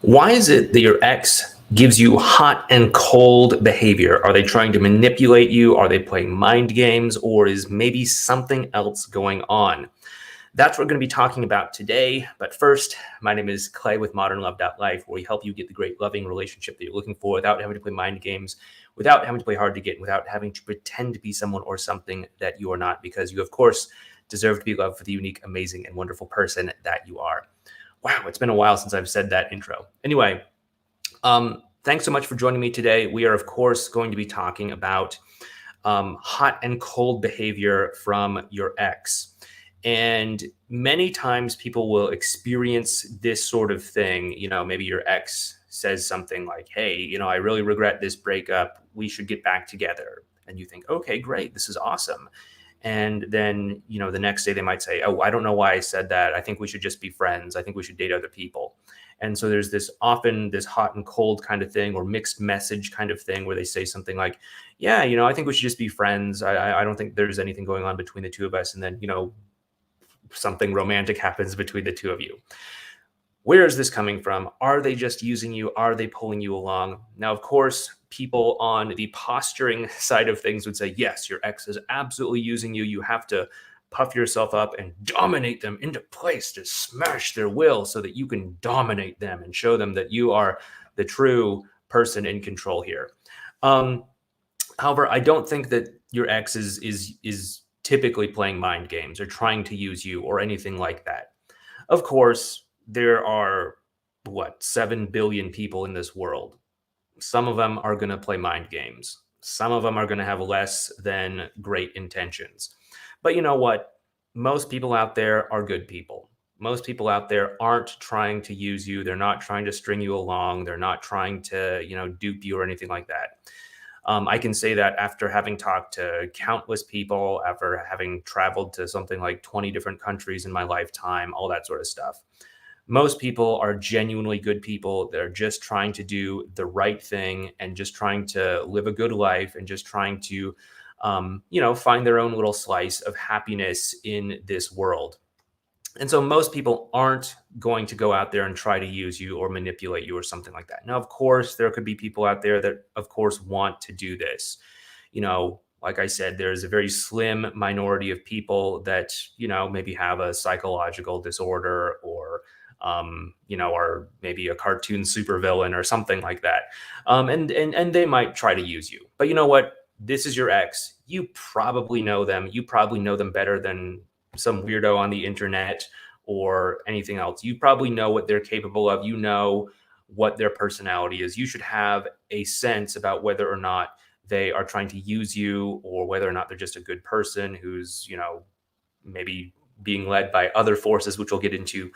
Why is it that your ex gives you hot and cold behavior? Are they trying to manipulate you? Are they playing mind games? Or is maybe something else going on? That's what we're going to be talking about today. But first, my name is Clay with modernlove.life, where we help you get the great loving relationship that you're looking for without having to play mind games, without having to play hard to get, without having to pretend to be someone or something that you are not, because you, of course, deserve to be loved for the unique, amazing, and wonderful person that you are. Wow, it's been a while since I've said that intro. Anyway, thanks so much for joining me today. We are, of course, going to be talking about hot and cold behavior from your ex. And many times people will experience this sort of thing. Maybe your ex says something like, hey, I really regret this breakup. We should get back together. And you think, okay, great. This is awesome. And then, the next day they might say, oh, I don't know why I said that. I think we should just be friends. I think we should date other people. And so there's often this hot and cold kind of thing, or mixed message kind of thing, where they say something like, yeah, I think we should just be friends. I don't think there's anything going on between the two of us. And then, something romantic happens between the two of you. Where is this coming from? Are they just using you? Are they pulling you along? Now, of course, people on the posturing side of things would say, yes, your ex is absolutely using you. You have to puff yourself up and dominate them into place, to smash their will so that you can dominate them and show them that you are the true person in control here. However, I don't think that your ex is typically playing mind games or trying to use you or anything like that. Of course, there are 7 billion people in this world. Some of them are going to play mind games. Some of them are going to have less than great intentions. But you know what? Most people out there are good people. Most people out there aren't trying to use you. They're not trying to string you along. They're not trying to, dupe you or anything like that. I can say that after having talked to countless people, after having traveled to something like 20 different countries in my lifetime, all that sort of stuff. Most people are genuinely good people. They're just trying to do the right thing and just trying to live a good life and just trying to, find their own little slice of happiness in this world. And so most people aren't going to go out there and try to use you or manipulate you or something like that. Now, of course, there could be people out there that, of course, want to do this. Like I said, there's a very slim minority of people that, maybe have a psychological disorder or, are maybe a cartoon supervillain or something like that. And they might try to use you. But you know what? This is your ex. You probably know them. You probably know them better than some weirdo on the internet or anything else. You probably know what they're capable of. You know what their personality is. You should have a sense about whether or not they are trying to use you or whether or not they're just a good person who's, maybe being led by other forces, which we'll get into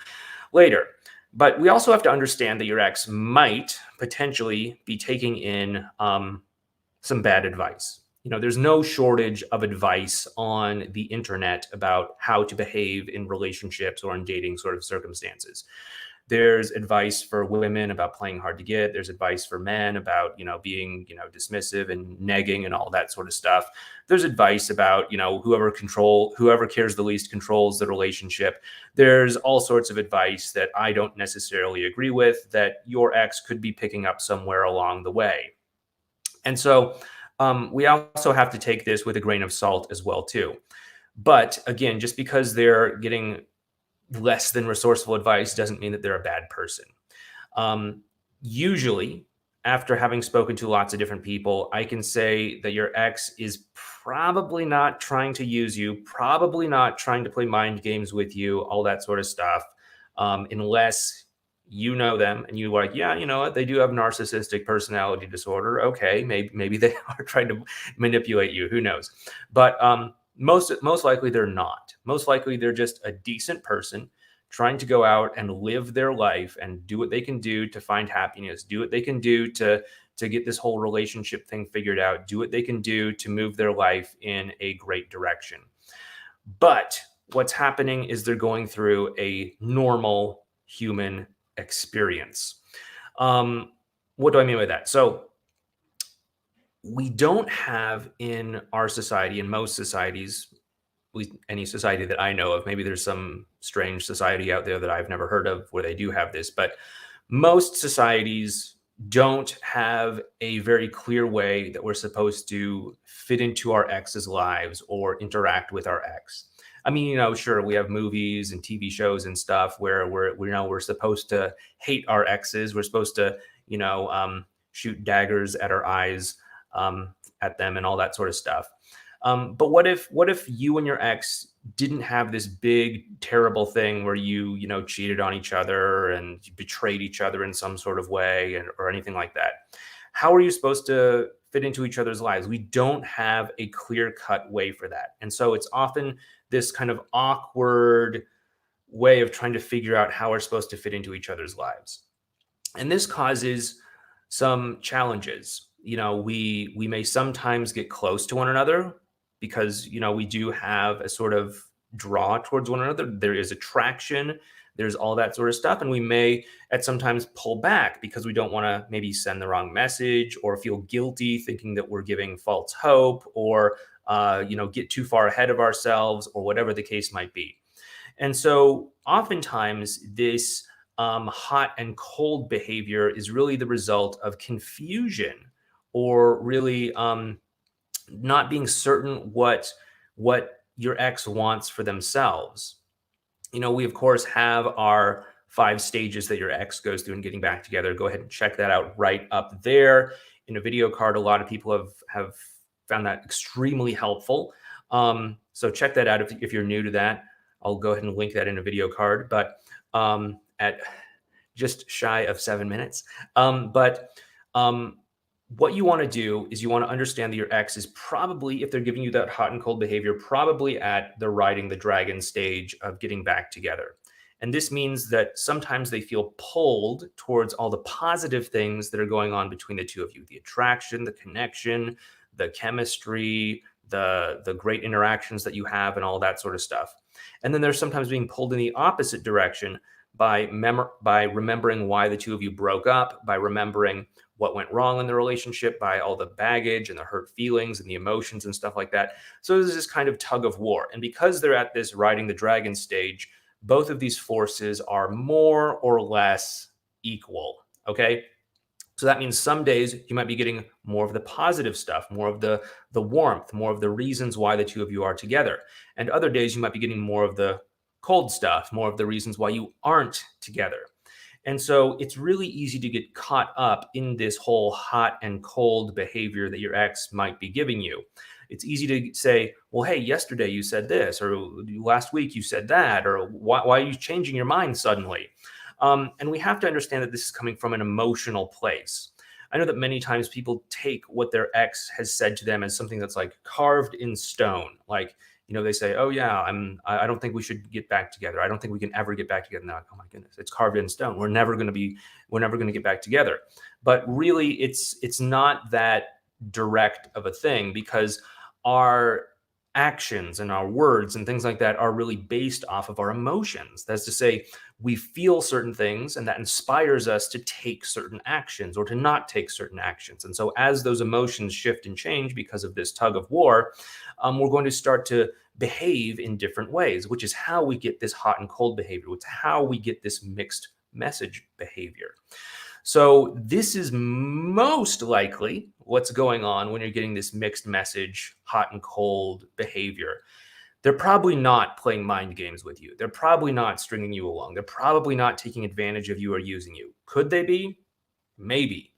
later. But we also have to understand that your ex might potentially be taking in some bad advice. There's no shortage of advice on the internet about how to behave in relationships or in dating sort of circumstances. There's advice for women about playing hard to get. There's advice for men about, being, dismissive and negging and all that sort of stuff. There's advice about, whoever cares the least controls the relationship. There's all sorts of advice that I don't necessarily agree with that your ex could be picking up somewhere along the way. And so we also have to take this with a grain of salt as well, too. But again, just because they're getting less than resourceful advice doesn't mean that they're a bad person. Usually, after having spoken to lots of different people, I can say that your ex is probably not trying to use you, probably not trying to play mind games with you, all that sort of stuff, unless you know them and you're like, yeah, you know what, they do have narcissistic personality disorder. Okay, maybe they are trying to manipulate you. Who knows? But most likely they're not. Most likely they're just a decent person trying to go out and live their life and do what they can do to find happiness, do what they can do to get this whole relationship thing figured out, do what they can do to move their life in a great direction. But what's happening is they're going through a normal human experience. What do I mean by that? So we don't have in our society, in most societies, at least any society that I know of, maybe there's some strange society out there that I've never heard of where they do have this, but Most societies don't have a very clear way that we're supposed to fit into our ex's lives or interact with our ex. I mean, sure, we have movies and TV shows and stuff where we're supposed to hate our exes. We're supposed to, shoot daggers at our eyes, at them and all that sort of stuff. But what if you and your ex didn't have this big terrible thing where you cheated on each other and you betrayed each other in some sort of way, or anything like that? How are you supposed to fit into each other's lives? We don't have a clear cut way for that, and so it's often this kind of awkward way of trying to figure out how we're supposed to fit into each other's lives. And this causes some challenges. We may sometimes get close to one another because we do have a sort of draw towards one another. There is attraction, there's all that sort of stuff, and we may at sometimes pull back because we don't want to maybe send the wrong message or feel guilty thinking that we're giving false hope, or get too far ahead of ourselves, or whatever the case might be. And so oftentimes this hot and cold behavior is really the result of confusion, or really not being certain what your ex wants for themselves. We of course have our 5 stages that your ex goes through in getting back together. Go ahead and check that out right up there in a video card. A lot of people have found that extremely helpful. So check that out if you're new to that. I'll go ahead and link that in a video card, but at just shy of 7 minutes. But what you want to do is you want to understand that your ex is probably, if they're giving you that hot and cold behavior, probably at the riding the dragon stage of getting back together. And this means that sometimes they feel pulled towards all the positive things that are going on between the two of you: the attraction, the connection, the chemistry, the great interactions that you have, and all that sort of stuff. And then they're sometimes being pulled in the opposite direction by remembering why the two of you broke up, by remembering what went wrong in the relationship, by all the baggage and the hurt feelings and the emotions and stuff like that. So there's this kind of tug of war. And because they're at this riding the dragon stage, both of these forces are more or less equal. Okay. So that means some days you might be getting more of the positive stuff, more of the warmth, more of the reasons why the two of you are together. And other days you might be getting more of the cold stuff, more of the reasons why you aren't together. And so it's really easy to get caught up in this whole hot and cold behavior that your ex might be giving you. It's easy to say, well, hey, yesterday you said this, or last week you said that, or why are you changing your mind suddenly? And we have to understand that this is coming from an emotional place. I know that many times people take what their ex has said to them as something that's like carved in stone. Like, they say, oh yeah, I don't think we should get back together. I don't think we can ever get back together. Now, oh my goodness, it's carved in stone. We're never going to get back together. But really it's not that direct of a thing, because our actions and our words and things like that are really based off of our emotions. That's to say, we feel certain things and that inspires us to take certain actions or to not take certain actions. And so as those emotions shift and change because of this tug of war, we're going to start to behave in different ways, which is how we get this hot and cold behavior. It's how we get this mixed message behavior. So this is most likely what's going on when you're getting this mixed message, hot and cold behavior. They're probably not playing mind games with you. They're probably not stringing you along. They're probably not taking advantage of you or using you. Could they be? Maybe.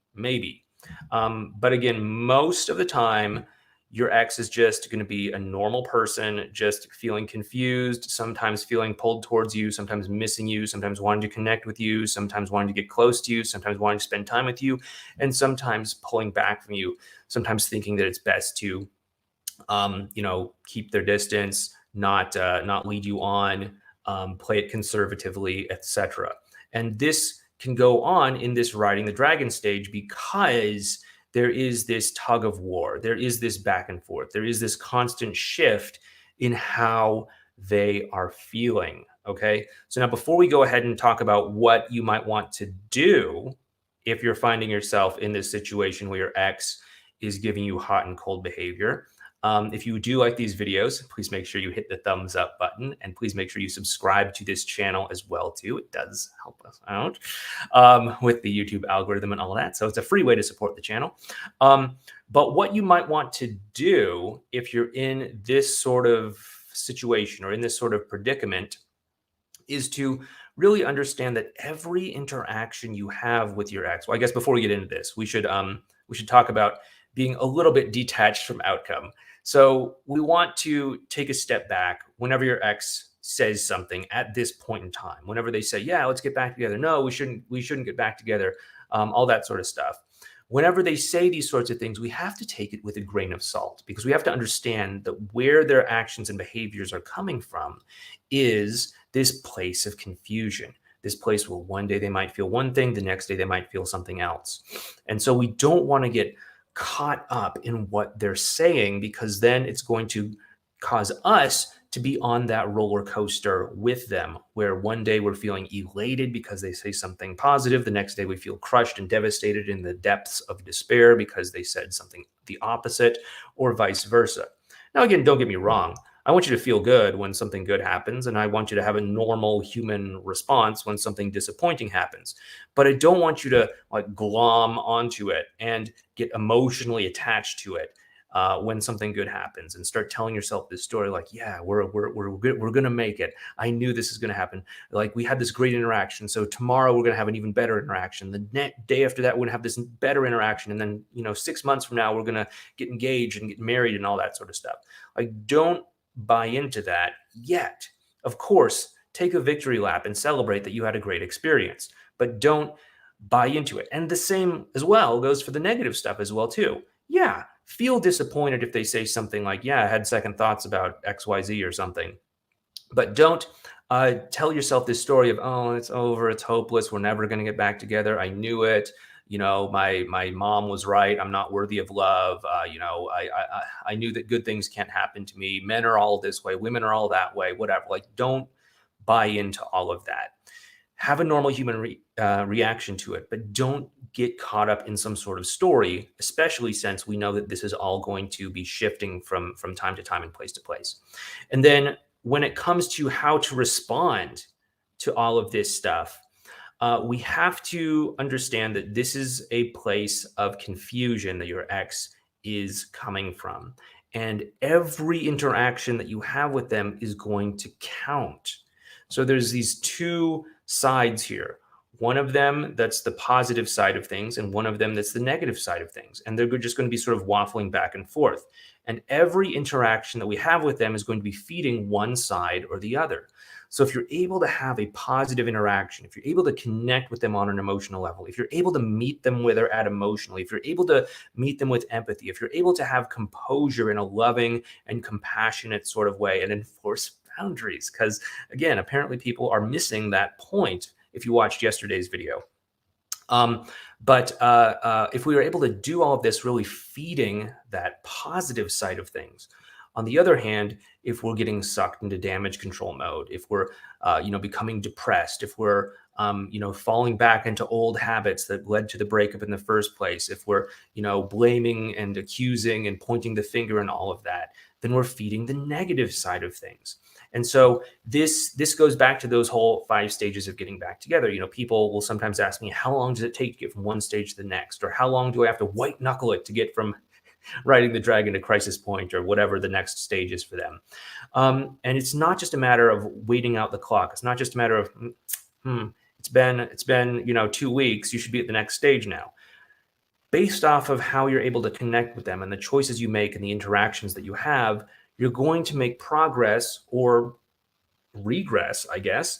But again, most of the time, your ex is just going to be a normal person, just feeling confused, sometimes feeling pulled towards you, sometimes missing you, sometimes wanting to connect with you, sometimes wanting to get close to you, sometimes wanting to spend time with you, and sometimes pulling back from you, sometimes thinking that it's best to, keep their distance, not lead you on, play it conservatively, etc. And this can go on in this riding the dragon stage because there is this tug of war. There is this back and forth. There is this constant shift in how they are feeling. Okay. So now, before we go ahead and talk about what you might want to do if you're finding yourself in this situation where your ex is giving you hot and cold behavior, If you do like these videos, please make sure you hit the thumbs up button, and please make sure you subscribe to this channel as well too. It does help us out with the YouTube algorithm and all that. So it's a free way to support the channel. Um, but what you might want to do if you're in this sort of situation or in this sort of predicament is to really understand that every interaction you have with your ex. Well, I guess before we get into this, we should talk about being a little bit detached from outcome. So we want to take a step back whenever your ex says something at this point in time. Whenever they say, "Yeah, let's get back together," no, we shouldn't get back together. All that sort of stuff. Whenever they say these sorts of things, we have to take it with a grain of salt because we have to understand that where their actions and behaviors are coming from is this place of confusion, this place where one day they might feel one thing, the next day they might feel something else. And so we don't want to get caught up in what they're saying because then it's going to cause us to be on that roller coaster with them, where one day we're feeling elated because they say something positive. The next day we feel crushed and devastated in the depths of despair because they said something the opposite, or vice versa. Now, again, don't get me wrong. I want you to feel good when something good happens, and I want you to have a normal human response when something disappointing happens. But I don't want you to like glom onto it and get emotionally attached to it when something good happens and start telling yourself this story like, yeah, we're good, we're gonna make it. I knew this is gonna happen. Like we had this great interaction, so tomorrow we're gonna have an even better interaction. The day after that, we're gonna have this better interaction, and then 6 months from now, we're gonna get engaged and get married and all that sort of stuff. Like, don't buy into that yet. Of course, take a victory lap and celebrate that you had a great experience, but don't buy into it. And the same as well goes for the negative stuff as well too. Yeah, feel disappointed if they say something like, "Yeah, I had second thoughts about XYZ or something." But don't tell yourself this story of, "Oh, it's over, it's hopeless, we're never going to get back together. I knew it. My mom was right. I'm not worthy of love. I knew that good things can't happen to me. Men are all this way, women are all that way, whatever." Like, don't buy into all of that. Have a normal human reaction to it, but don't get caught up in some sort of story, especially since we know that this is all going to be shifting from time to time and place to place. And then when it comes to how to respond to all of this stuff, we have to understand that this is a place of confusion that your ex is coming from. And every interaction that you have with them is going to count. So there's these two sides here. One of them that's the positive side of things, and one of them that's the negative side of things. And they're just going to be sort of waffling back and forth. And every interaction that we have with them is going to be feeding one side or the other. So if you're able to have a positive interaction, if you're able to connect with them on an emotional level, if you're able to meet them where they're at emotionally, if you're able to meet them with empathy, if you're able to have composure in a loving and compassionate sort of way and enforce boundaries, because again, apparently people are missing that point if you watched yesterday's video. But if we were able to do all of this, really feeding that positive side of things. On the other hand, if we're getting sucked into damage control mode, if we're, becoming depressed, if we're, falling back into old habits that led to the breakup in the first place, if we're, blaming and accusing and pointing the finger and all of that, then we're feeding the negative side of things. And so this goes back to those whole 5 stages of getting back together. People will sometimes ask me, how long does it take to get from one stage to the next? Or how long do I have to white knuckle it to get from riding the dragon to crisis point, or whatever the next stage is for them? And it's not just a matter of waiting out the clock. It's not just a matter of, it's been 2 weeks. You should be at the next stage now. Based off of how you're able to connect with them and the choices you make and the interactions that you have, you're going to make progress or regress, I guess,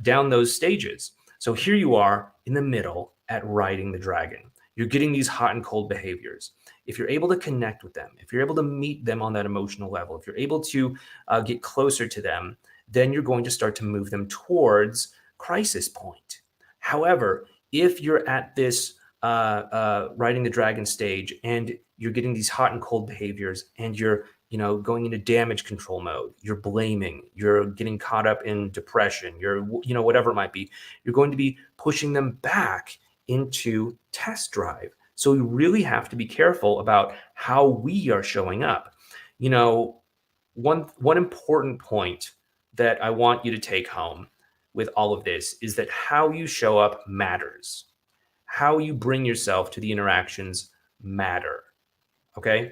down those stages. So here you are in the middle at riding the dragon. You're getting these hot and cold behaviors. If you're able to connect with them, if you're able to meet them on that emotional level, if you're able to get closer to them, then you're going to start to move them towards crisis point. However, if you're at this riding the dragon stage and you're getting these hot and cold behaviors and you're going into damage control mode, you're blaming, you're getting caught up in depression, you're whatever it might be, you're going to be pushing them back into test drive. So we really have to be careful about how we are showing up. you know, one important point that I want you to take home with all of this is that how you show up matters. How you bring yourself to the interactions matter. Okay?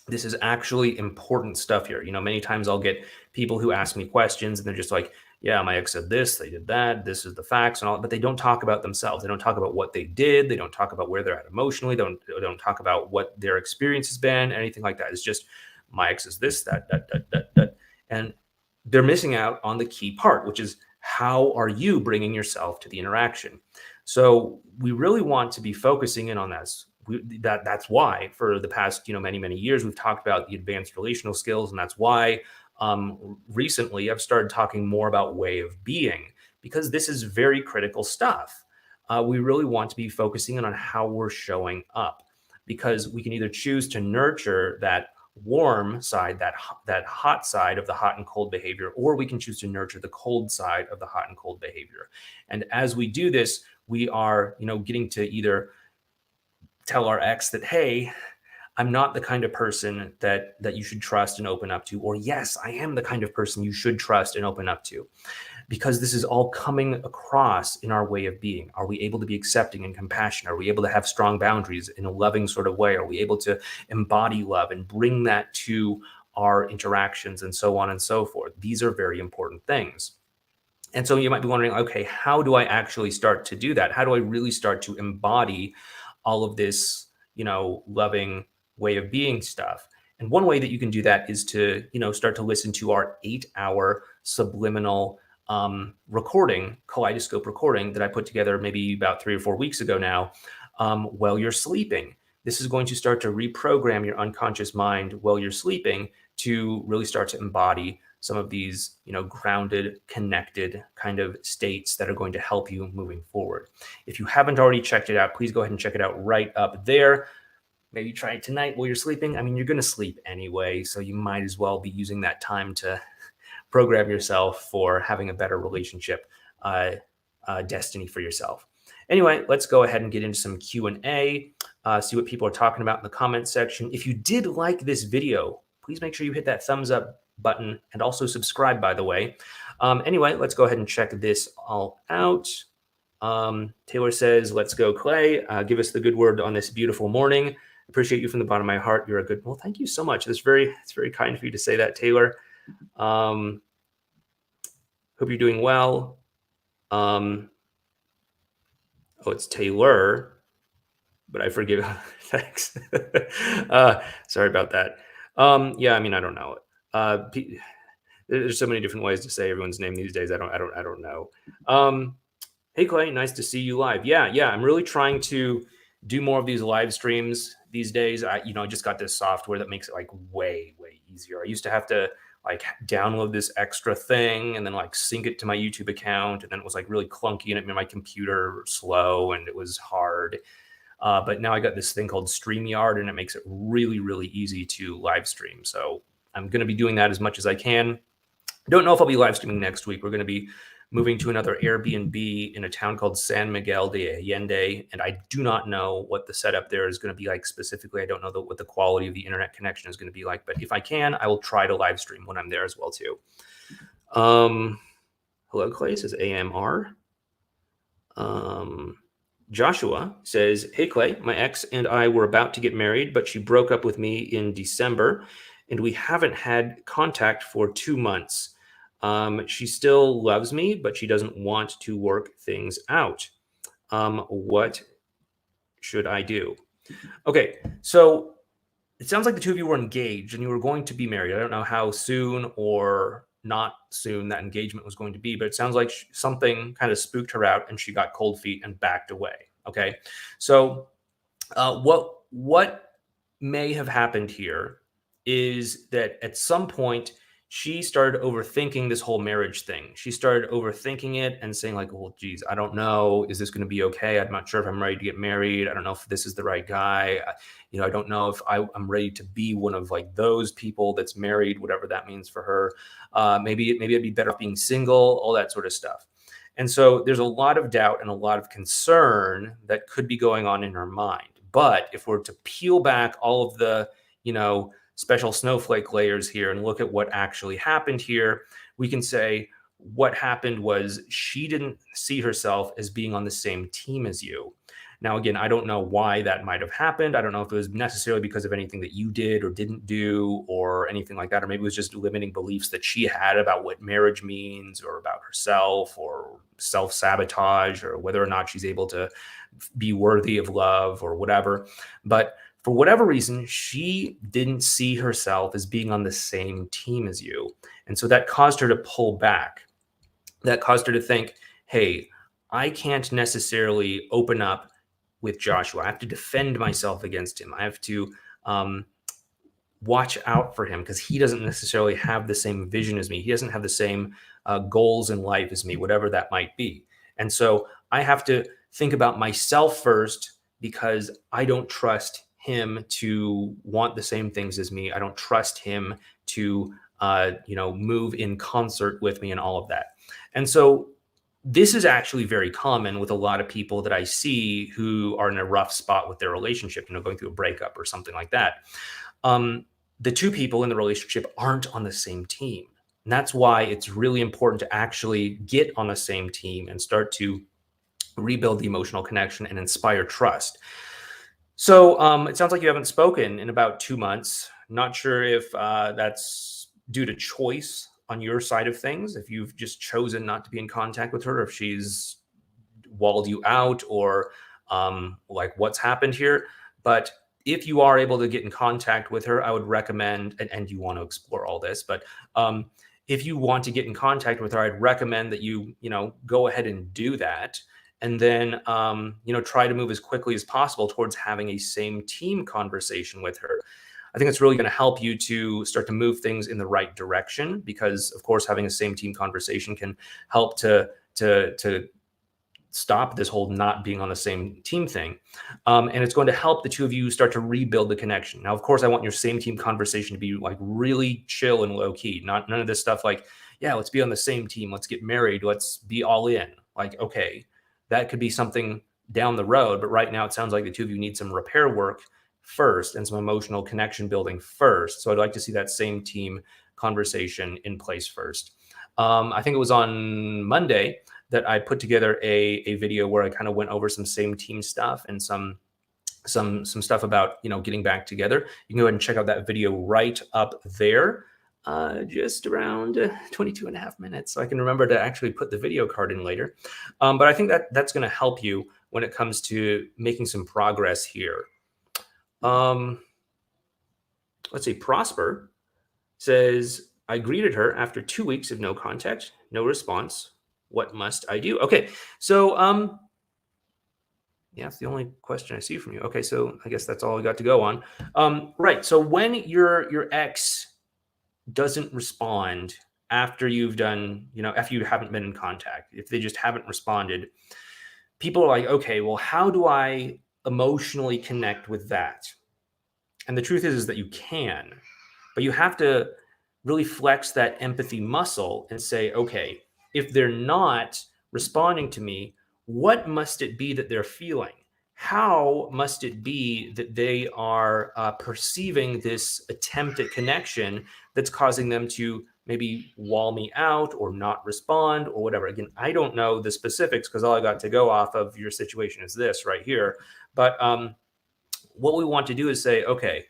This is actually important stuff here. Many times I'll get people who ask me questions and they're just like, yeah, my ex said this, they did that, this is the facts and all, but they don't talk about themselves. They don't talk about what they did. They don't talk about where they're at emotionally. They don't talk about what their experience has been, anything like that. It's just my ex is this, that. And they're missing out on the key part, which is how are you bringing yourself to the interaction? So we really want to be focusing in on this. That's why for the past many years we've talked about the advanced relational skills, and that's why recently I've started talking more about way of being, because this is very critical stuff. We really want to be focusing in on how we're showing up, because we can either choose to nurture that warm side, that hot side of the hot and cold behavior, or we can choose to nurture the cold side of the hot and cold behavior. And as we do this, we are getting to either tell our ex that, hey, I'm not the kind of person that you should trust and open up to, or yes, I am the kind of person you should trust and open up to, because this is all coming across in our way of being. Are we able to be accepting and compassionate? Are we able to have strong boundaries in a loving sort of way? Are we able to embody love and bring that to our interactions, and so on and so forth? These are very important things. And so you might be wondering, okay, how do I actually start to do that? How do I really start to embody all of this, loving way of being stuff? And one way that you can do that is to, start to listen to our 8-hour subliminal recording, kaleidoscope recording that I put together maybe about 3 or 4 weeks ago now, while you're sleeping. This is going to start to reprogram your unconscious mind while you're sleeping to really start to embody some of these, grounded, connected kind of states that are going to help you moving forward. If you haven't already checked it out, please go ahead and check it out right up there. Maybe try it tonight while you're sleeping. I mean, you're going to sleep anyway, so you might as well be using that time to program yourself for having a better relationship destiny for yourself. Anyway, let's go ahead and get into some Q&A, see what people are talking about in the comment section. If you did like this video, please make sure you hit that thumbs up button and also subscribe, by the way. Anyway, let's go ahead and check this all out. Taylor says, let's go, Clay. Give us the good word on this beautiful morning. Appreciate you from the bottom of my heart. You're a good, well, thank you so much. It's very kind of you to say that, Taylor. Hope you're doing well. Oh, it's Taylor, but I forgive. Thanks. Sorry about that. Yeah, I mean, I don't know. There's so many different ways to say everyone's name these days. I don't know. Hey Clay, nice to see you live. Yeah. I'm really trying to do more of these live streams these days. I just got this software that makes it like way easier. I used to have to like download this extra thing and then like sync it to my YouTube account, and then it was like really clunky and it made my computer slow and it was hard. But now I got this thing called StreamYard, and it makes it really easy to live stream. So I'm going to be doing that as much as I can. Don't know if I'll be live streaming next week. We're going to be moving to another Airbnb in a town called San Miguel de Allende, and I do not know what the setup there is going to be like specifically. I don't know what the quality of the internet connection is going to be like, but if I can, I will try to live stream when I'm there as well too. Hello, Clay, says AMR. Joshua says, hey, Clay, my ex and I were about to get married, but she broke up with me in December, and we haven't had contact for 2 months. She still loves me, but she doesn't want to work things out. What should I do? Okay, so it sounds like the two of you were engaged and you were going to be married. I don't know how soon or not soon that engagement was going to be, but it sounds like something kind of spooked her out and she got cold feet and backed away. Okay, so what may have happened here is that at some point she started overthinking this whole marriage thing. She started overthinking it and saying like, well, geez, I don't know. Is this going to be okay? I'm not sure if I'm ready to get married. I don't know if this is the right guy. I don't know if I'm ready to be one of like those people that's married, whatever that means for her. Maybe it'd be better off being single, all that sort of stuff. And so there's a lot of doubt and a lot of concern that could be going on in her mind. But if we're to peel back all of the, special snowflake layers here and look at what actually happened here, we can say what happened was she didn't see herself as being on the same team as you. Now, again, I don't know why that might have happened. I don't know if it was necessarily because of anything that you did or didn't do or anything like that, or maybe it was just limiting beliefs that she had about what marriage means or about herself or self sabotage or whether or not she's able to be worthy of love or whatever. But for whatever reason, she didn't see herself as being on the same team as you. And so that caused her to pull back. That caused her to think, hey, I can't necessarily open up with Joshua. I have to defend myself against him. I have to um, watch out for him because he doesn't necessarily have the same vision as me. He doesn't have the same goals in life as me, whatever that might be. And so I have to think about myself first because I don't trust him to want the same things as me. I don't trust him to, move in concert with me and all of that. And so this is actually very common with a lot of people that I see who are in a rough spot with their relationship, going through a breakup or something like that. Um, the two people in the relationship aren't on the same team. And that's why it's really important to actually get on the same team and start to rebuild the emotional connection and inspire trust. So it sounds like you haven't spoken in about 2 months. Not sure if that's due to choice on your side of things, if you've just chosen not to be in contact with her, if she's walled you out or like what's happened here. But if you are able to get in contact with her, I would recommend, and you want to explore all this, but if you want to get in contact with her, I'd recommend that you go ahead and do that. And then, try to move as quickly as possible towards having a same team conversation with her. I think it's really going to help you to start to move things in the right direction because, of course, having a same team conversation can help to stop this whole not being on the same team thing. And it's going to help the two of you start to rebuild the connection. Now, of course, I want your same team conversation to be like really chill and low key, not none of this stuff like, yeah, let's be on the same team. Let's get married. Let's be all in. Like, okay, that could be something down the road. But right now, it sounds like the two of you need some repair work first and some emotional connection building first. So I'd like to see that same team conversation in place first. I think it was on Monday that I put together a video where I kind of went over some same team stuff and some stuff about getting back together. You can go ahead and check out that video right up there. Just around 22 and a half minutes. So I can remember to actually put the video card in later. But I think that's going to help you when it comes to making some progress here. Let's see, Prosper says, I greeted her after 2 weeks of no contact, no response. What must I do? Okay, so yeah, that's the only question I see from you. Okay, so I guess that's all I got to go on. Right, so when your ex doesn't respond after you've done, after you haven't been in contact, if they just haven't responded, people are like, okay, well, how do I emotionally connect with that? And the truth is that you can, but you have to really flex that empathy muscle and say, okay, if they're not responding to me, what must it be that they're feeling? How must it be that they are perceiving this attempt at connection that's causing them to maybe wall me out or not respond or whatever? Again, I don't know the specifics because all I got to go off of your situation is this right here. But what we want to do is say, okay,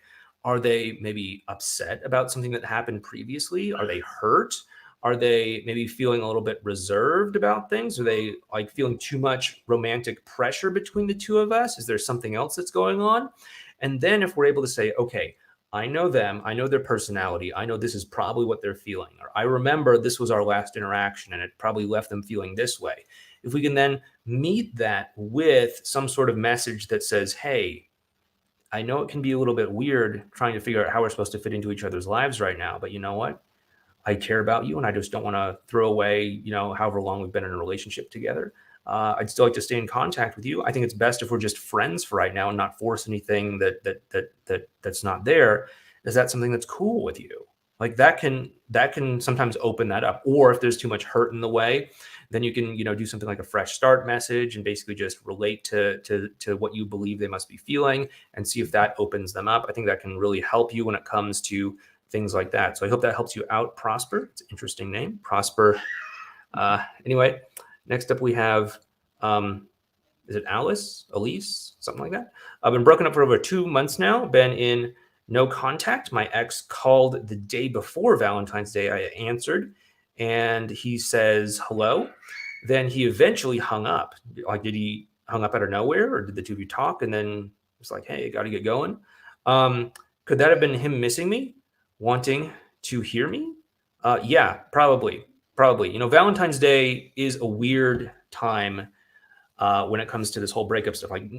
are they maybe upset about something that happened previously? Are they hurt? Are they maybe feeling a little bit reserved about things? Are they like feeling too much romantic pressure between the two of us? Is there something else that's going on? And then if we're able to say, okay, I know them, I know their personality, I know this is probably what they're feeling, or I remember this was our last interaction and it probably left them feeling this way. If we can then meet that with some sort of message that says, hey, I know it can be a little bit weird trying to figure out how we're supposed to fit into each other's lives right now, but you know what? I care about you and I just don't want to throw away, however long we've been in a relationship together. I'd still like to stay in contact with you. I think it's best if we're just friends for right now and not force anything that's not there. Is that something that's cool with you? Like that can sometimes open that up. Or if there's too much hurt in the way, Then you can, do something like a fresh start message and basically just relate to what you believe they must be feeling and see if that opens them up. I think that can really help you when it comes to things like that. So I hope that helps you out, Prosper. It's an interesting name, Prosper. Anyway, next up we have, is it Elise, something like that? I've been broken up for over 2 months now, been in no contact. My ex called the day before Valentine's Day. I answered and he says hello. Then he eventually hung up. Like, did he hung up out of nowhere or did the two of you talk? And then it's like, hey, got to get going. Could that have been him missing me, wanting to hear me? Yeah, probably. Probably. Valentine's Day is a weird time when it comes to this whole breakup stuff. Like,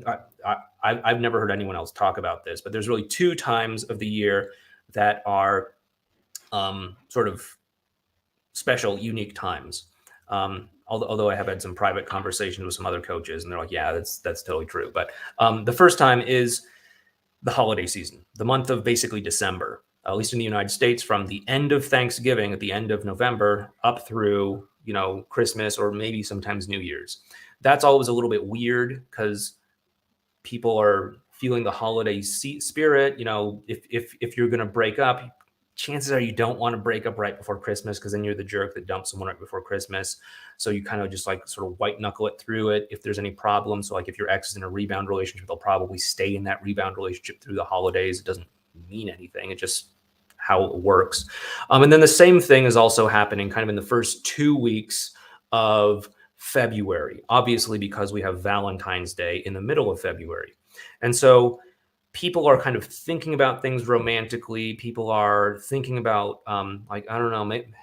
I've never heard anyone else talk about this, but there's really 2 times of the year that are sort of special, unique times. Although I have had some private conversations with some other coaches, and they're like, "Yeah, that's totally true." But the first time is the holiday season, the month of basically December, at least in the United States, from the end of Thanksgiving at the end of November up through, Christmas or maybe sometimes New Year's. That's always a little bit weird because people are feeling the holiday spirit. If you're going to break up, chances are you don't want to break up right before Christmas because then you're the jerk that dumps someone right before Christmas. So you kind of just like sort of white knuckle it through it if there's any problems. So like if your ex is in a rebound relationship, they'll probably stay in that rebound relationship through the holidays. It doesn't mean anything. It just how it works. And then the same thing is also happening kind of in the first 2 weeks of February, obviously because we have Valentine's Day in the middle of February. And so people are kind of thinking about things romantically. People are thinking about, like, I don't know, maybe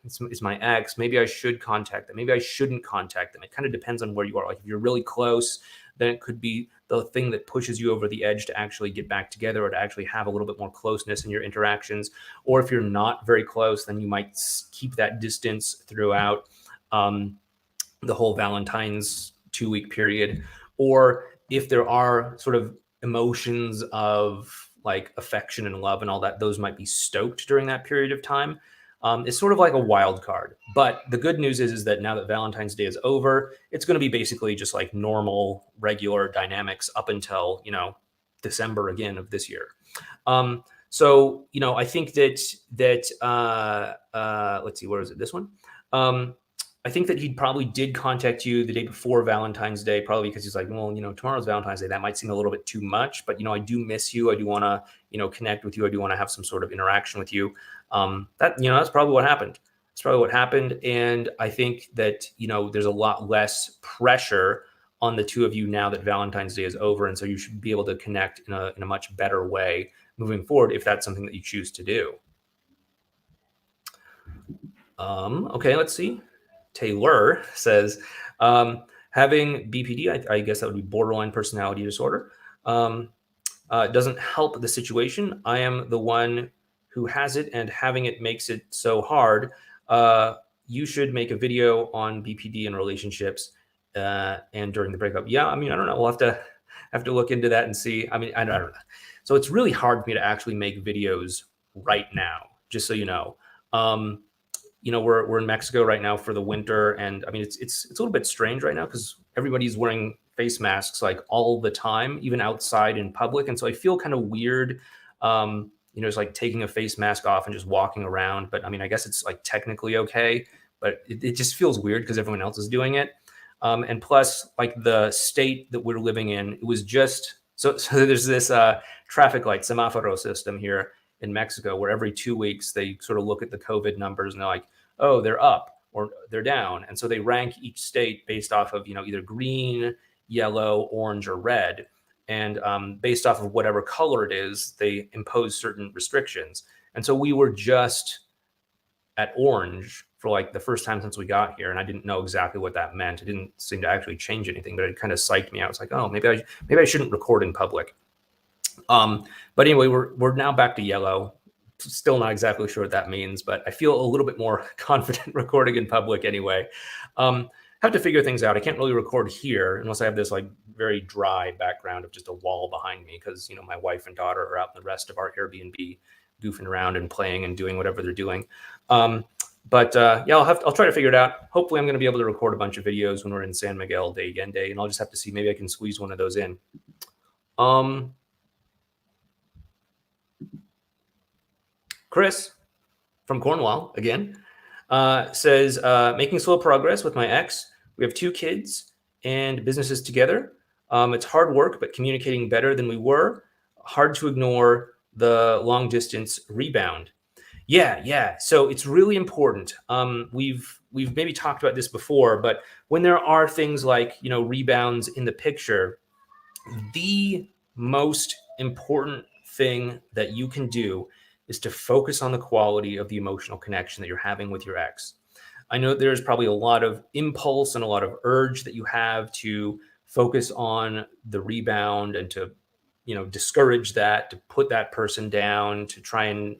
it's my ex. Maybe I should contact them. Maybe I shouldn't contact them. It kind of depends on where you are. Like if you're really close, then it could be the thing that pushes you over the edge to actually get back together or to actually have a little bit more closeness in your interactions. Or if you're not very close, then you might keep that distance throughout the whole Valentine's 2-week period. Or if there are sort of emotions of like affection and love and all that, those might be stoked during that period of time. It's sort of like a wild card. But the good news is that now that Valentine's Day is over, it's going to be basically just like normal, regular dynamics up until, December again of this year. So, I think that let's see, where is it? This one. I think that he probably did contact you the day before Valentine's Day, probably because he's like, well, tomorrow's Valentine's Day. That might seem a little bit too much, but, I do miss you. I do want to, connect with you. I do want to have some sort of interaction with you. That's probably what happened. That's probably what happened. And I think that, there's a lot less pressure on the two of you now that Valentine's Day is over. And so you should be able to connect in a much better way moving forward if that's something that you choose to do. Okay, let's see. Taylor says, having BPD, I guess that would be borderline personality disorder, doesn't help the situation. I am the one who has it, and having it makes it so hard. You should make a video on BPD and relationships and during the breakup. Yeah, I don't know. We'll have to look into that and see. I don't know. So it's really hard for me to actually make videos right now, just so you know. We're in Mexico right now for the winter, and it's a little bit strange right now because everybody's wearing face masks like all the time, even outside in public, and so I feel kind of weird, just like taking a face mask off and just walking around. But I guess it's like technically okay, but it just feels weird because everyone else is doing it, and plus, like the state that we're living in, it was just so there's this traffic light semáforo system here in Mexico, where every 2 weeks they sort of look at the COVID numbers and they're like, oh, they're up or they're down. And so they rank each state based off of, either green, yellow, orange, or red. And based off of whatever color it is, they impose certain restrictions. And so we were just at orange for like the first time since we got here. And I didn't know exactly what that meant. It didn't seem to actually change anything, but it kind of psyched me out. It's like, oh, maybe I shouldn't record in public. But anyway, we're now back to yellow. Still not exactly sure what that means, but I feel a little bit more confident recording in public anyway. Have to figure things out. I can't really record here unless I have this like very dry background of just a wall behind me because, my wife and daughter are out in the rest of our Airbnb goofing around and playing and doing whatever they're doing. But yeah, I'll try to figure it out. Hopefully, I'm going to be able to record a bunch of videos when we're in San Miguel de Allende, and I'll just have to see, maybe I can squeeze one of those in. Chris from Cornwall again says, making slow progress with my ex. We have 2 kids and businesses together. It's hard work, but communicating better than we were. Hard to ignore the long distance rebound. Yeah. So it's really important. We've maybe talked about this before, but when there are things like, rebounds in the picture, the most important thing that you can do is to focus on the quality of the emotional connection that you're having with your ex. I know there's probably a lot of impulse and a lot of urge that you have to focus on the rebound and to, discourage that, to put that person down, to try and,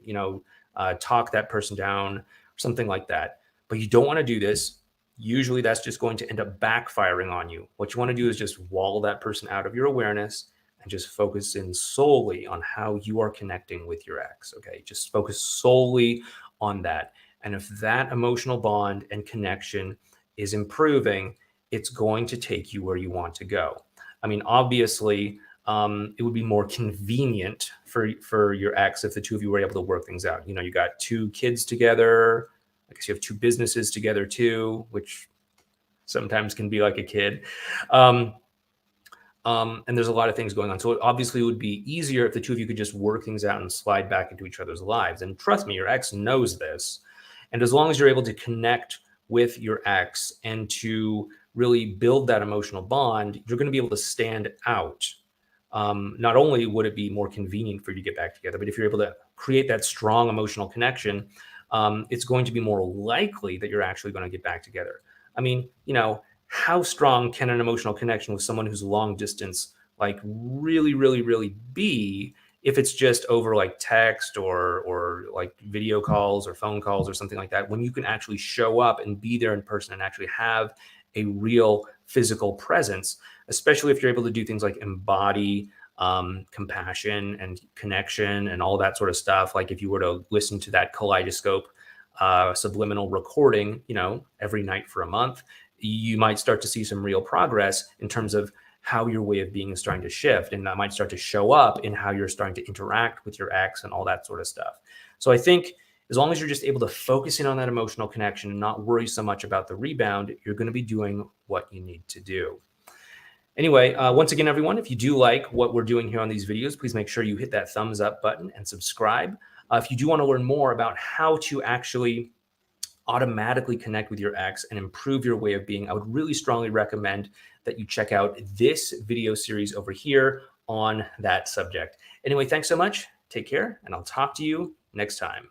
talk that person down, or something like that. But you don't want to do this. Usually that's just going to end up backfiring on you. What you want to do is just wall that person out of your awareness and just focus in solely on how you are connecting with your ex. Okay. Just focus solely on that. And if that emotional bond and connection is improving, it's going to take you where you want to go. I mean, obviously, it would be more convenient for your ex if the two of you were able to work things out. You got 2 kids together. I guess you have 2 businesses together too, which sometimes can be like a kid. And there's a lot of things going on. So it obviously would be easier if the two of you could just work things out and slide back into each other's lives. And trust me, your ex knows this. And as long as you're able to connect with your ex and to really build that emotional bond, you're going to be able to stand out. Not only would it be more convenient for you to get back together, but if you're able to create that strong emotional connection, it's going to be more likely that you're actually going to get back together. I mean, how strong can an emotional connection with someone who's long distance like really, really, really be if it's just over like text or like video calls or phone calls or something like that, when you can actually show up and be there in person and actually have a real physical presence, especially if you're able to do things like embody compassion and connection and all that sort of stuff. Like if you were to listen to that kaleidoscope subliminal recording, every night for a month, you might start to see some real progress in terms of how your way of being is starting to shift. And that might start to show up in how you're starting to interact with your ex and all that sort of stuff. So I think as long as you're just able to focus in on that emotional connection and not worry so much about the rebound, you're going to be doing what you need to do. Anyway, once again, everyone, if you do like what we're doing here on these videos, please make sure you hit that thumbs up button and subscribe. If you do want to learn more about how to actually automatically connect with your ex and improve your way of being, I would really strongly recommend that you check out this video series over here on that subject. Anyway, thanks so much. Take care, and I'll talk to you next time.